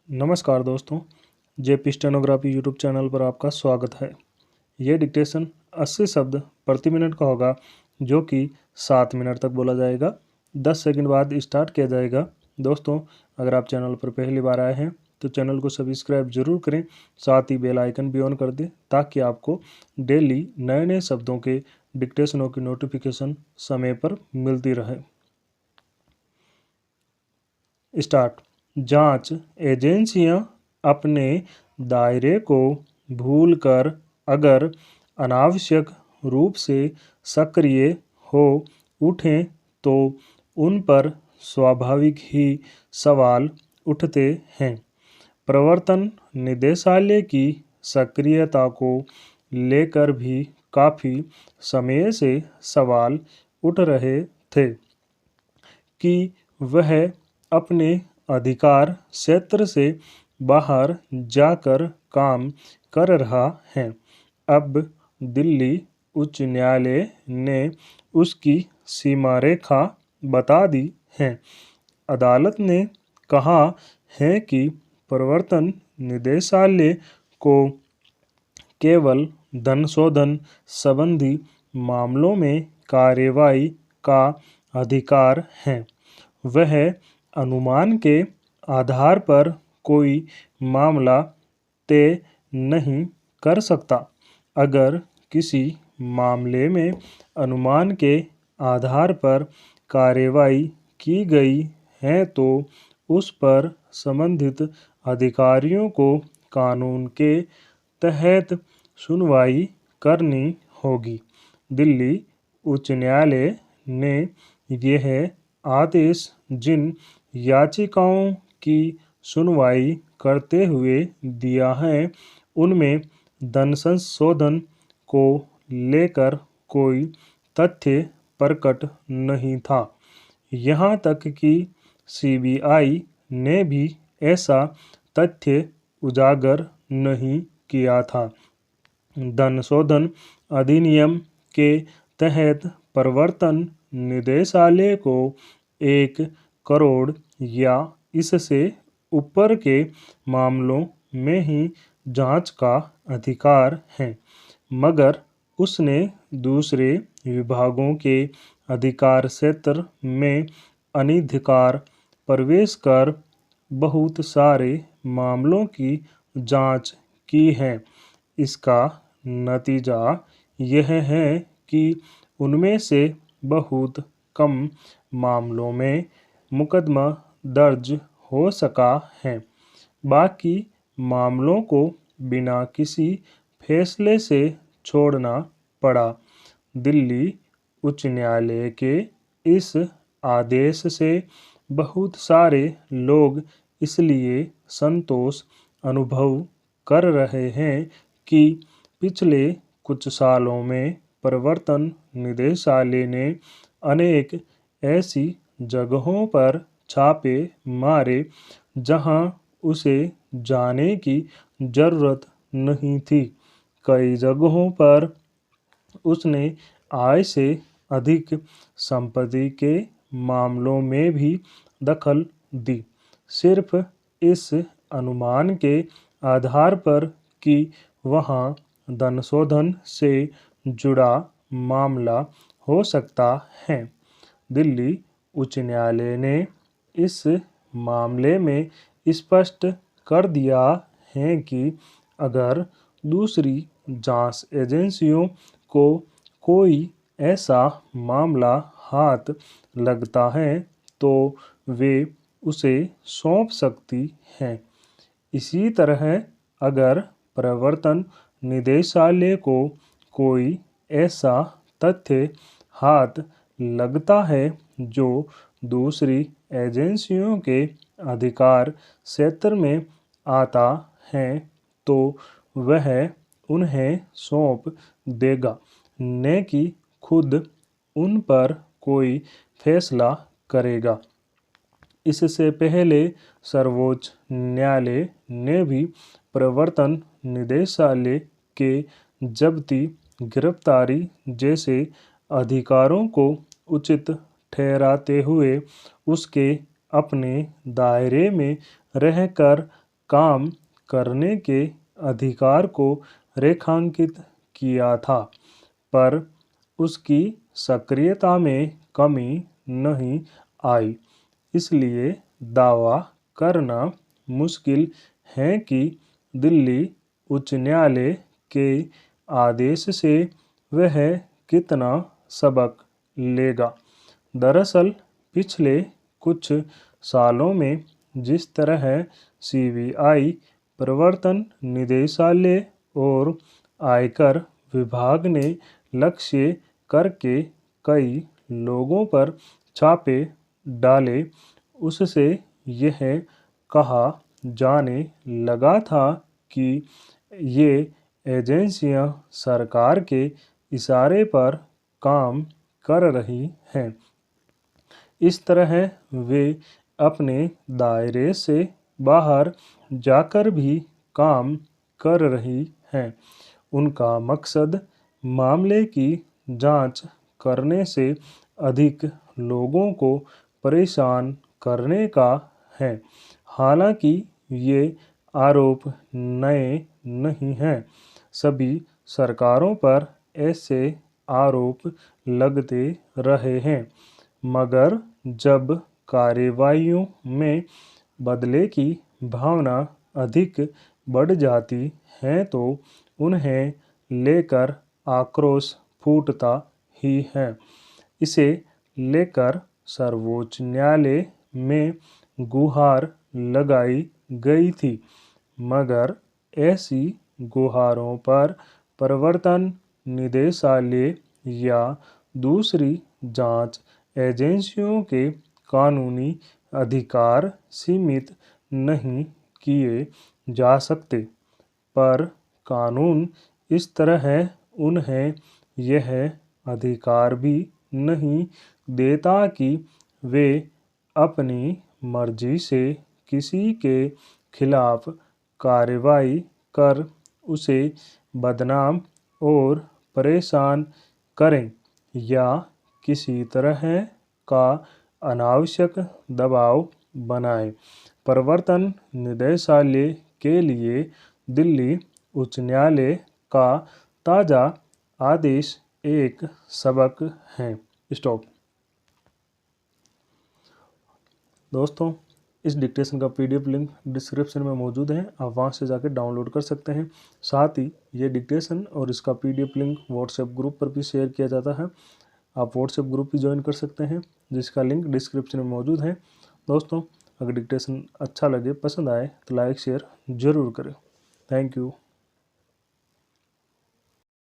नमस्कार दोस्तों, JP stenography YouTube channel पर आपका स्वागत है। ये डिक्टेशन 80 शब्द प्रति मिनट का होगा, जो कि 7 मिनट तक बोला जाएगा। 10 सेकंड बाद स्टार्ट किया जाएगा। दोस्तों, अगर आप चैनल पर पहली बार आए हैं तो चैनल को सब्सक्राइब जरूर करें, साथ ही बेल आइकन भी ऑन कर दें ताकि आपको डेली नए नए शब्दों के डिक्टेशनों की नोटिफिकेशन समय पर मिलती रहे। स्टार्ट। जांच एजेंसियां अपने दायरे को भूलकर अगर अनावश्यक रूप से सक्रिय हो उठें तो उन पर स्वाभाविक ही सवाल उठते हैं। प्रवर्तन निदेशालय की सक्रियता को लेकर भी काफ़ी समय से सवाल उठ रहे थे कि वह अपने अधिकार क्षेत्र से बाहर जाकर काम कर रहा है। अब दिल्ली उच्च न्यायालय ने उसकी सीमा रेखा बता दी है। अदालत ने कहा है कि प्रवर्तन निदेशालय को केवल धन शोधन संबंधी मामलों में कार्रवाई का अधिकार है। वह अनुमान के आधार पर कोई मामला तय नहीं कर सकता। अगर किसी मामले में अनुमान के आधार पर कार्रवाई की गई है तो उस पर संबंधित अधिकारियों को कानून के तहत सुनवाई करनी होगी। दिल्ली उच्च न्यायालय ने यह आदेश जिन याचिकाओं की सुनवाई करते हुए दिया है उनमें धन संशोधन को लेकर कोई तथ्य प्रकट नहीं था। यहाँ तक कि सीबीआई ने भी ऐसा तथ्य उजागर नहीं किया था। धन शोधन अधिनियम के तहत प्रवर्तन निदेशालय को 1 करोड़ या इससे ऊपर के मामलों में ही जांच का अधिकार है, मगर उसने दूसरे विभागों के अधिकार क्षेत्र में अनधिकार प्रवेश कर बहुत सारे मामलों की जांच की है। इसका नतीजा यह है कि उनमें से बहुत कम मामलों में मुकदमा दर्ज हो सका है। बाकी मामलों को बिना किसी फैसले से छोड़ना पड़ा। दिल्ली उच्च न्यायालय के इस आदेश से बहुत सारे लोग इसलिए संतोष अनुभव कर रहे हैं कि पिछले कुछ सालों में प्रवर्तन निदेशालय ने अनेक ऐसी जगहों पर छापे मारे जहां उसे जाने की जरूरत नहीं थी। कई जगहों पर उसने आय से अधिक संपत्ति के मामलों में भी दखल दी, सिर्फ इस अनुमान के आधार पर कि वहां धन शोधन से जुड़ा मामला हो सकता है। दिल्ली उच्च न्यायालय ने इस मामले में स्पष्ट कर दिया है कि अगर दूसरी जांच एजेंसियों को कोई ऐसा मामला हाथ लगता है तो वे उसे सौंप सकती हैं। इसी तरह अगर प्रवर्तन निदेशालय को कोई ऐसा तथ्य हाथ लगता है जो दूसरी एजेंसियों के अधिकार क्षेत्र में आता है तो वह उन्हें सौंप देगा, न कि खुद उन पर कोई फैसला करेगा। इससे पहले सर्वोच्च न्यायालय ने भी प्रवर्तन निदेशालय के जब्ती, गिरफ्तारी जैसे अधिकारों को उचित ठहराते हुए उसके अपने दायरे में रहकर काम करने के अधिकार को रेखांकित किया था, पर उसकी सक्रियता में कमी नहीं आई। इसलिए दावा करना मुश्किल है कि दिल्ली उच्च न्यायालय के आदेश से वह कितना सबक लेगा। दरअसल पिछले कुछ सालों में जिस तरह सीबीआई, प्रवर्तन निदेशालय और आयकर विभाग ने लक्ष्य करके कई लोगों पर छापे डाले, उससे यह कहा जाने लगा था कि ये एजेंसियां सरकार के इशारे पर काम कर रही हैं। इस तरह वे अपने दायरे से बाहर जाकर भी काम कर रही हैं। उनका मकसद मामले की जांच करने से अधिक लोगों को परेशान करने का है। हालांकि ये आरोप नए नहीं हैं। सभी सरकारों पर ऐसे आरोप लगते रहे हैं, मगर जब कार्रवाइयों में बदले की भावना अधिक बढ़ जाती है तो उन्हें लेकर आक्रोश फूटता ही है। इसे लेकर सर्वोच्च न्यायालय में गुहार लगाई गई थी, मगर ऐसी गुहारों पर प्रवर्तन निदेशालय या दूसरी जांच एजेंसियों के कानूनी अधिकार सीमित नहीं किए जा सकते, पर कानून इस तरह उन्हें यह अधिकार भी नहीं देता कि वे अपनी मर्जी से किसी के खिलाफ कार्रवाई कर उसे बदनाम और परेशान करें या किसी तरह का अनावश्यक दबाव बनाएं। प्रवर्तन निदेशालय के लिए दिल्ली उच्च न्यायालय का ताज़ा आदेश एक सबक है। स्टॉप। दोस्तों, इस डिक्टेशन का पीडीएफ लिंक डिस्क्रिप्शन में मौजूद है, आप वहां से जाकर डाउनलोड कर सकते हैं। साथ ही ये डिक्टेशन और इसका पीडीएफ लिंक व्हाट्सएप ग्रुप पर भी शेयर किया जाता है, आप व्हाट्सएप ग्रुप भी ज्वाइन कर सकते हैं, जिसका लिंक डिस्क्रिप्शन में मौजूद है। दोस्तों, अगर डिक्टेशन अच्छा लगे, पसंद आए तो लाइक शेयर ज़रूर करें। Thank you.